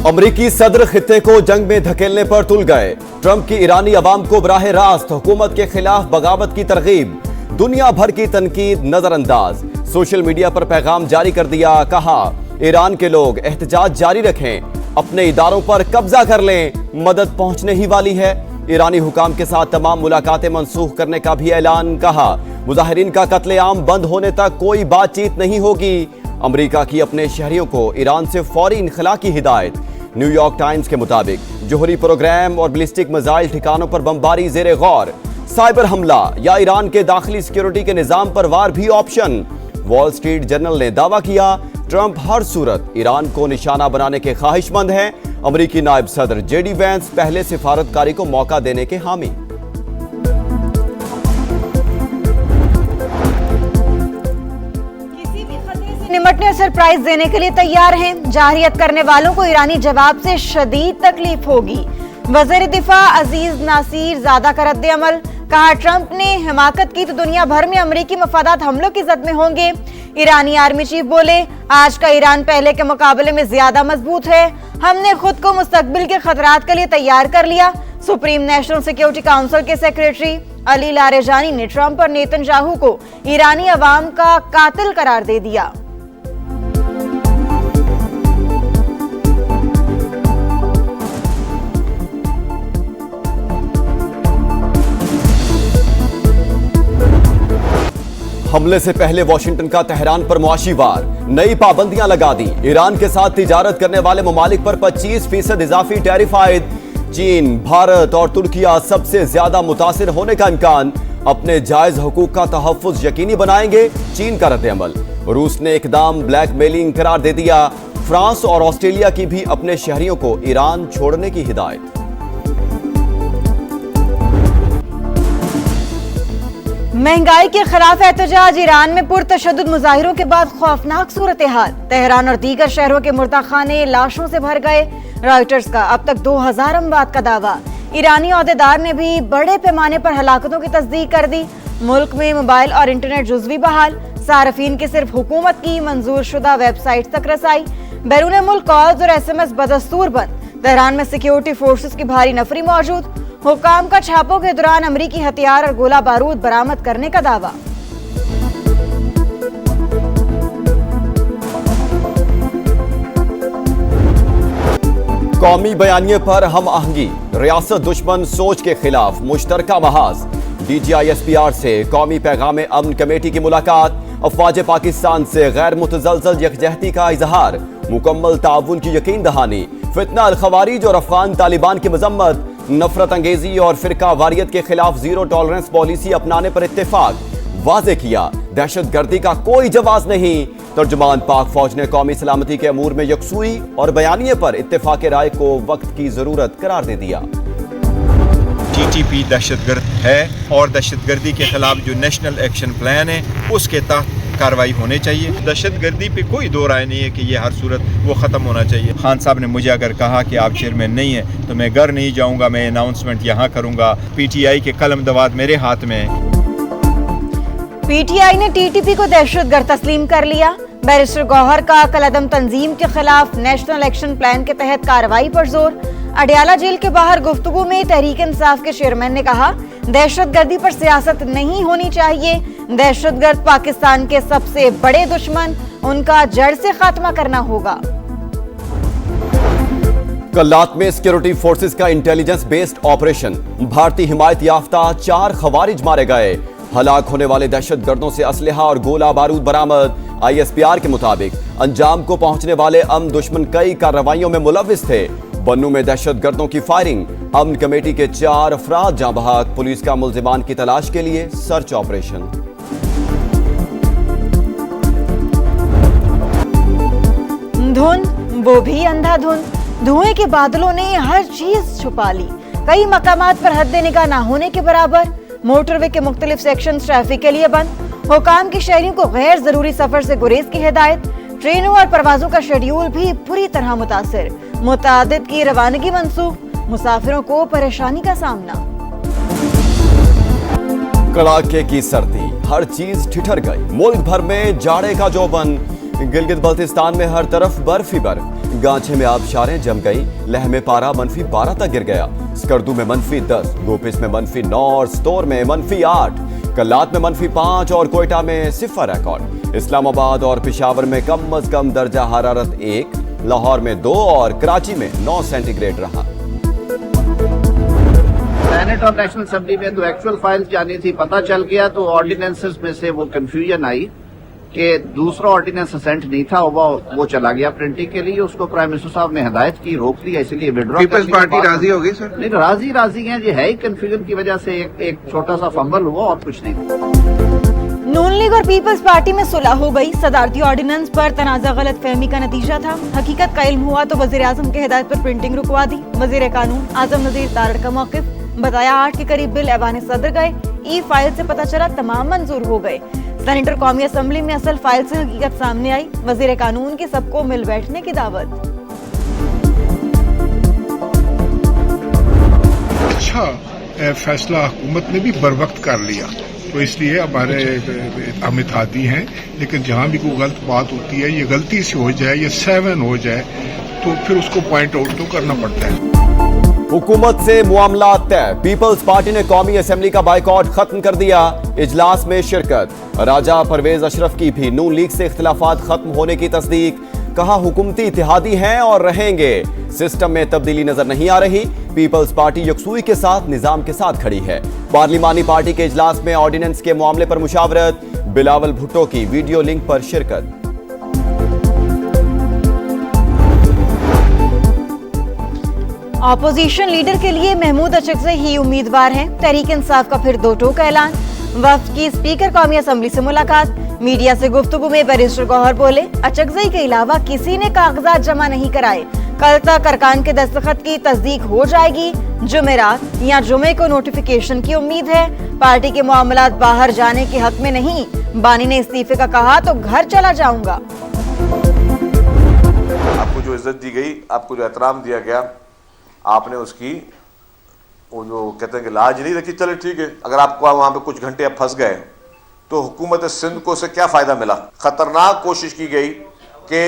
अमरीकी सदर खित्ते को जंग में धकेलने पर तुल गए। ट्रंप की ईरानी अवाम को बराह रास्त हुकूमत के खिलाफ बगावत की तरगीब। दुनिया भर की तनकीद नजरअंदाज। सोशल मीडिया पर पैगाम जारी कर दिया। कहा, ईरान के लोग एहतजाज जारी रखें, अपने इदारों पर कब्जा कर लें, मदद पहुंचने ही वाली है। ईरानी हुकाम के साथ तमाम मुलाकातें मनसूख करने का भी ऐलान। कहा, मुजाहिरीन का कत्लेआम बंद होने तक कोई बातचीत नहीं होगी। अमरीका की अपने शहरियों को ईरान से फौरी इनखला की हिदायत। न्यूयॉर्क टाइम्स के मुताबिक जोहरी प्रोग्राम और बैलिस्टिक मिसाइल ठिकानों पर बमबारी जेर गौर। साइबर हमला या ईरान के दाखिली सिक्योरिटी के निजाम पर वार भी ऑप्शन। वॉल स्ट्रीट जर्नल ने दावा किया, ट्रंप हर सूरत ईरान को निशाना बनाने के ख्वाहिशमंद हैं। अमरीकी नायब सदर जेडी वैंस पहले सिफारतकारी को मौका देने के हामी। निमटने और सरप्राइज देने के लिए तैयार हैं। जाहिरियत करने वालों को ईरानी जवाब से शदीद तकलीफ होगी। वज़ीर दिफा अजीज नासीर ज़ादा का रद्द अमल। कहा, ट्रंप ने हिमाकत की तो दुनिया भर में अमरीकी मफादात हमलों की जद में होंगे। ईरानी आर्मी चीफ बोले, आज का ईरान पहले के मुकाबले में ज्यादा मजबूत है। हमने खुद को मुस्तकबिल के खतरात के लिए तैयार कर लिया। सुप्रीम नेशनल सिक्योरिटी काउंसिल के सेक्रेटरी अली लारेजानी ने ट्रंप और नेतन्याहू को ईरानी अवाम का कातिल करार दे दिया। हमले से पहले वाशिंगटन का तेहरान पर मुआशी वार, नई पाबंदियां लगा दी। ईरान के साथ तिजारत करने वाले ममालिक पर 25% इजाफी टैरिफ आयद। चीन, भारत और तुर्किया सबसे ज्यादा मुतासिर होने का इम्कान। अपने जायज हुकूक का तहफ्फुज यकीनी बनाएंगे, चीन का रद्द अमल। रूस ने इकदाम ब्लैकमेलिंग करार दे दिया। फ्रांस और ऑस्ट्रेलिया की भी अपने शहरियों को ईरान छोड़ने की हिदायत। महंगाई के खिलाफ एहतजाज। ईरान में पुरतशद्दुद मुजाहिरों के बाद खौफनाक सूरत हाल। तेहरान और दीगर शहरों के मुर्दाखाने लाशों से भर गए। रॉयटर्स का अब तक 2000 अमवात का दावा। ईरानी ओहदेदार ने भी बड़े पैमाने पर हलाकतों की तस्दीक कर दी। मुल्क में मोबाइल और इंटरनेट जुज़वी बहाल। सार्फिन के सिर्फ हुकूमत की मंजूर शुदा वेबसाइट तक रसाई। बैरून मुल्क कॉल्स और SMS बदस्तूर बंद। तेहरान में सिक्योरिटी फोर्सेस की भारी नफरी मौजूद। हुकाम का छापों के दौरान अमरीकी हथियार और गोला बारूद बरामद करने का दावा। कौमी बयानिए पर हम आहंगी। रियासत दुश्मन सोच के खिलाफ मुश्तरका महाज। DGISPR से कौमी पैगाम अमन कमेटी की मुलाकात। अफवाज पाकिस्तान से गैर मुतजलजल यकजहती का इजहार। मुकम्मल ताउन की यकीन दहानी। फितना अल खवारिज और अफगान तालिबान की मजम्मत। नफरत अंगेजी और फिरका वारियत के खिलाफ जीरो टॉलरेंस पॉलिसी अपनाने पर इत्तेफाक। वाजे किया, दहशत गर्दी का कोई जवाब नहीं। तर्जुमान पाक फौज ने कौमी सलामती के अमूर में यकसुई और बयानिए पर इत्तेफाक राय को वक्त की जरूरत करार दे दिया। TTP दहशतगर्द है और दहशतगर्दी के खिलाफ जो नेशनल एक्शन प्लान है उसके तहत कार्रवाई होनी चाहिए। दहशतगर्दी पे कोई दो राय नहीं है कि ये हर सूरत वो ख़त्म होना चाहिए। खान साहब ने मुझे अगर कहा कि आप चेयरमैन नहीं है तो मैं घर नहीं जाऊंगा, मैं अनाउंसमेंट यहाँ करूंगा। PTI के कलम दवात मेरे हाथ में है। PTI ने TTP को दहशतगर्द तस्लीम कर लिया। बैरिस्टर गौहर का कलअदम तंजीम के खिलाफ नेशनल एक्शन प्लान के तहत कार्रवाई पर जोर। अडयाला जेल के बाहर गुफ्तगू में तहरीक इंसाफ के चेयरमैन ने कहा, दहशतगर्दी पर सियासत नहीं होनी चाहिए। दहशतगर्द पाकिस्तान के सबसे बड़े दुश्मन, उनका जड़ से खात्मा करना होगा। कल्लात में सिक्योरिटी फोर्सेस का इंटेलिजेंस बेस्ड ऑपरेशन। भारतीय हिमायत याफ्ता 4 खवारिज मारे गए। हलाक होने वाले दहशतगर्दों से असलहा और गोला बारूद बरामद। ISPR के मुताबिक अंजाम को पहुंचने वाले अमन दुश्मन कई कार्रवाइयों में मुलविस थे। बन्नू में दहशतगर्दों की फायरिंग। अमन कमेटी के 4 अफराद जाँ बहक। पुलिस का मुल्जिमान की तलाश के लिए सर्च ऑपरेशन। धुंध, वो भी अंधाधुंध। धुएं के बादलों ने हर चीज छुपा ली। कई मकामात पर हद निगाह ना होने के बराबर। मोटरवे के मुख्तलिफ सेक्शन ट्रैफिक के लिए बंद। हुकाम के शहरियों को गैर जरूरी सफर से गुरेज की हिदायत। ट्रेनों और परवाजों का शेड्यूल भी पूरी तरह मुतासिर। मुतादिद की रवानगी मंसूख। मुसाफिरों को परेशानी का सामना। कड़ाके की सर्दी, हर चीज ठिठर गई। मुल्क भर में जाड़े का जोबन। गिलगित बल्तिस्तान में हर तरफ बर्फ ही बर्फ। गांछे में आबशारें जम गई, लह में पारा -12 तक गिर गया। स्कर्दू में -10, गोपिस में -9 और स्टोर में -8, कल्लात में -5 और कोयटा में 0 रिकॉर्ड। इस्लामाबाद और पेशावर में कम से कम दर्जा हरारत 1, लाहौर में 2 और कराची में 9 सेंटीग्रेड रहा। सेनेट और नेशनल असेंबली में तो एक्चुअल फाइल्स जानी थी, पता चल गया तो ऑर्डिनेंसेस में से वो कंफ्यूजन आई कि दूसरा ऑर्डिनेंस असेंट नहीं था, वो चला गया प्रिंटिंग के लिए। उसको प्राइम मिनिस्टर साहब ने हिदायत की, रोक लिया, इसलिए विड्रॉ। पीपल्स पार्टी राजी हो गई सर? नहीं, राजी है, ये है ही कंफ्यूजन की वजह से एक छोटा सा फंबल हुआ और कुछ नहीं। नून लीग और पीपल्स पार्टी में सुलह हो गई। सदारती ऑर्डिनेंस पर तनाज़ा गलत फहमी का नतीजा था। हकीकत का इल्म हुआ तो वजीर आजम की हिदायत पर प्रिंटिंग रुकवा दी। वजीर कानून आजम नजीर तारड़ का मौक़िफ़, बताया 8 के करीब बिल ऐवान सदर गए। ई फाइल से पता चला तमाम मंजूर हो गए। सेनेटर कौमी असम्बली में असल फाइल से हकीकत सामने आई। वजीर कानून की सबको मिल बैठने की दावत। अच्छा फैसला हुकूमत ने भी बर वक्त कर लिया, तो इसलिए हमारे हम इत्तेहादी हैं, लेकिन जहां भी कोई गलत बात होती है, ये गलती से हो जाए, ये 7 हो जाए, तो फिर उसको पॉइंट आउट तो करना पड़ता है। हुकूमत से मामला तय। पीपल्स पार्टी ने कौमी असेंबली का बाइकआउट खत्म कर दिया। इजलास में शिरकत। राजा परवेज अशरफ की भी नून लीग से इख्तिलाफात खत्म होने की तस्दीक। कहा हुकूमती इत्तेहादी हैं और रहेंगे, सिस्टम में तब्दीली नजर नहीं आ रही। पीपल्स पार्टी यकसूई के साथ निजाम के साथ खड़ी है। पार्लिमानी पार्टी के इजलास में ऑर्डिनेंस के मामले पर मुशावरत। बिलावल भुट्टो की वीडियो लिंक पर शिरकत। ऑपोजिशन लीडर के लिए महमूद अचकज़ई ही उम्मीदवार हैं। तहरीक इंसाफ का फिर 2 टोक ऐलान। वफ्द की स्पीकर कौमी असम्बली से मुलाकात। मीडिया से गुफ्तगू में बैरिस्टर गौहर बोले, अचकज़ई के अलावा किसी ने कागजात जमा नहीं कराए। कल तक अरकान के दस्तखत की तस्दीक हो जाएगी। जुमेरात या जुमे को नोटिफिकेशन की उम्मीद है। पार्टी के मामलात बाहर जाने के हक में नहीं। बानी ने इस्तीफे का कहा तो घर चला जाऊंगा। आपको जो इज्जत दी गई, आपको जो एहतराम दिया गया, आपने उसकी वो जो कहते हैं कि लाज नहीं रखी। चले ठीक है, अगर आपको वहाँ पे कुछ घंटे आप फंस गए तो हुकूमत सिंध को से क्या फ़ायदा मिला। ख़तरनाक कोशिश की गई कि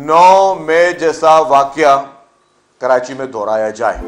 9 मई जैसा वाक़या कराची में दोहराया जाए।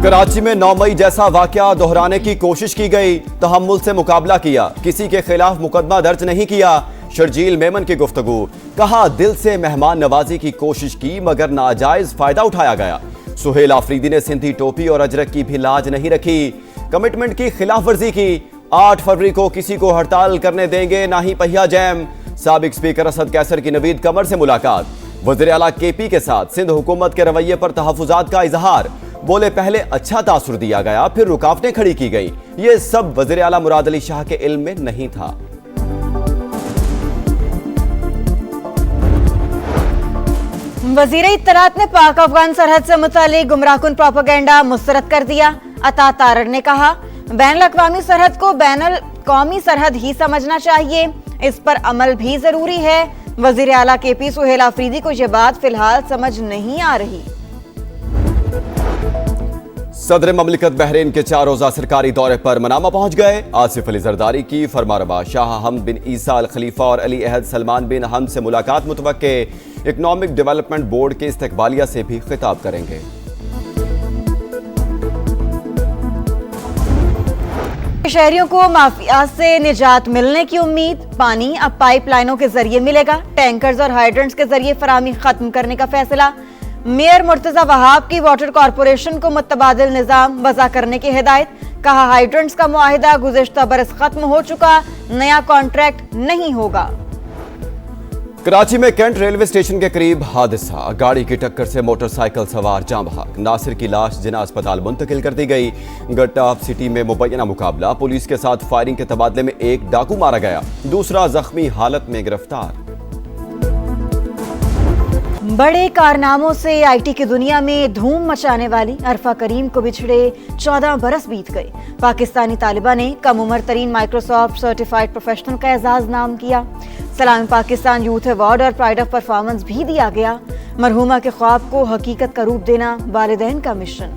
कराची में 9 मई जैसा वाक़या दोहराने की कोशिश की गई। तहम्मुल से मुकाबला किया, किसी के खिलाफ मुकदमा दर्ज नहीं किया। शर्जील मेमन की गुफ्तगू। कहा दिल से मेहमान नवाजी की कोशिश की मगर नाजायज फायदा उठाया गया। सुहेल आफरीदी ने सिंधी टोपी और अजरक की भी लाज नहीं रखी। कमिटमेंट की खिलाफ वर्जी की। 8 फरवरी को किसी को हड़ताल करने देंगे ना ही पहिया जैम। साबिक स्पीकर असद कैसर की नवीद कमर से मुलाकात। वज़ीर आला केपी के साथ सिंध हुकूमत के रवैये पर तहफ़्फ़ुज़ात का इजहार। बोले पहले अच्छा तासुर दिया गया, फिर रुकावटें खड़ी की गई। ये सब वज़ीर आला मुराद अली शाह के इल्म में नहीं था। वज़ीर इत्तलात ने पाक अफगान सरहद से मुतालिक गुमराहकुन प्रोपेगेंडा मुस्तरद कर दिया। अता तारड़ ने कहा बैनुल अक़वामी सरहद को बैनुल कौमी सरहद ही समझना चाहिए, इस पर अमल भी जरूरी है। वज़ीर आला केपी सुहेल आफरीदी को यह बात फिलहाल समझ नहीं आ रही। सदर ममलिकत बहरीन के 4 रोज़ा सरकारी दौरे पर मनामा पहुंच गए। आसिफ अली जरदारी की फरमारवा। शाह हमद बिन ईसा अल खलीफा और अली अहद सलमान बिन हमद से मुलाकात मुतवक्के। इकनॉमिक डेवलपमेंट बोर्ड के इस्तकबालिया से भी खिताब करेंगे। शहरियों को माफिया से निजात मिलने की उम्मीद। पानी अब पाइपलाइनों के जरिए मिलेगा। टैंकर्स और हाइड्रेंट्स के जरिए फराहमी खत्म करने का फैसला। मेयर मुर्तजा वहाब की वाटर कॉरपोरेशन को मुतबादिल निजाम वज़ा करने की हिदायत। कहा हाइड्रेंट्स का मुआहिदा गुज़िश्ता बरस खत्म हो चुका, नया कॉन्ट्रैक्ट नहीं होगा। कराची में कैंट रेलवे स्टेशन के करीब हादसा। गाड़ी की टक्कर से मोटरसाइकिल सवार जाँ बहक। नासिर की लाश जिना अस्पताल मुंतकिल कर दी गई। गट्टाफ सिटी में मुबैना मुकाबला। पुलिस के साथ फायरिंग के तबादले में एक डाकू मारा गया, दूसरा जख्मी हालत में गिरफ्तार। बड़े कारनामों से आईटी की दुनिया में धूम मचाने वाली अरफा करीम को बिछड़े 14 बरस बीत गए। पाकिस्तानी तालिबा ने कम उम्र तरीन माइक्रोसॉफ्ट सर्टिफाइड प्रोफेशनल का एजाज नाम किया। सलाम पाकिस्तान यूथ अवार्ड और प्राइड ऑफ परफॉर्मेंस भी दिया गया। मरहूमा के ख्वाब को हकीकत का रूप देना वालिदैन का मिशन।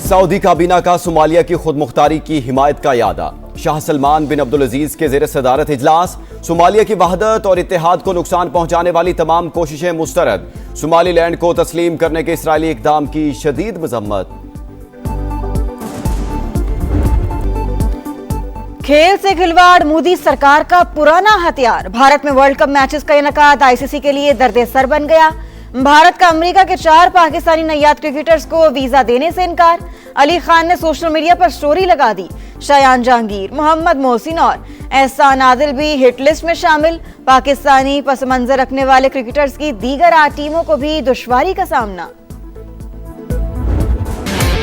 सऊदी काबीना का सोमालिया की खुद मुख्तारी की हिमायत का इरादा। शाह सलमान बिन अब्दुल अजीज के जेर सदारत इजलास। सोमालिया की वहदत और इत्तेहाद को नुकसान पहुंचाने वाली तमाम कोशिशें मुस्तरद। सोमालीलैंड को तस्लीम करने के इसराइली इकदाम की शदीद मजम्मत। खेल से खिलवाड़ मोदी सरकार का पुराना हथियार। भारत में वर्ल्ड कप मैचेस का इनेकाद आईसीसी के लिए दर्द-ए-सर बन गया। भारत का अमेरिका के 4 पाकिस्तानी नैयाद क्रिकेटर्स को वीजा देने से इनकार। अली खान ने सोशल मीडिया पर स्टोरी लगा दी। शायान जहांगीर, मोहम्मद मोहसिन और एहसान आदिल भी हिट लिस्ट में शामिल। पाकिस्तानी पस मंजर रखने वाले क्रिकेटर्स की दीगर 8 टीमों को भी दुश्वारी का सामना।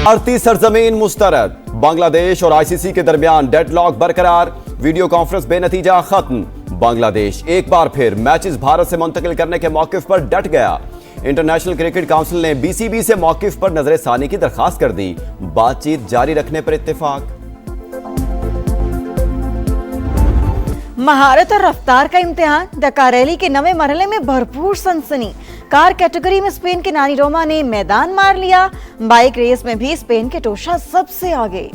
भारतीय सरजमीन मुस्तरद। बांग्लादेश और आईसीसी के दरमियान डेडलॉक बरकरार। वीडियो कॉन्फ्रेंस बेनतीजा खत्म। बांग्लादेश एक बार फिर मैचेस भारत से मुंतकिल करने के मौकिफ पर डट गया। इंटरनेशनल क्रिकेट काउंसिल ने बीसीबी से मौकिफ पर नजरसानी की दरखास्त कर दी। बातचीत जारी रखने पर इत्तेफाक। महारत और रफ्तार का इम्तिहान। डकार रैली के नवे मरहले में भरपूर सनसनी। कार कैटेगरी में स्पेन के नानी रोमा ने मैदान मार लिया। बाइक रेस में भी स्पेन के टोशा सबसे आगे।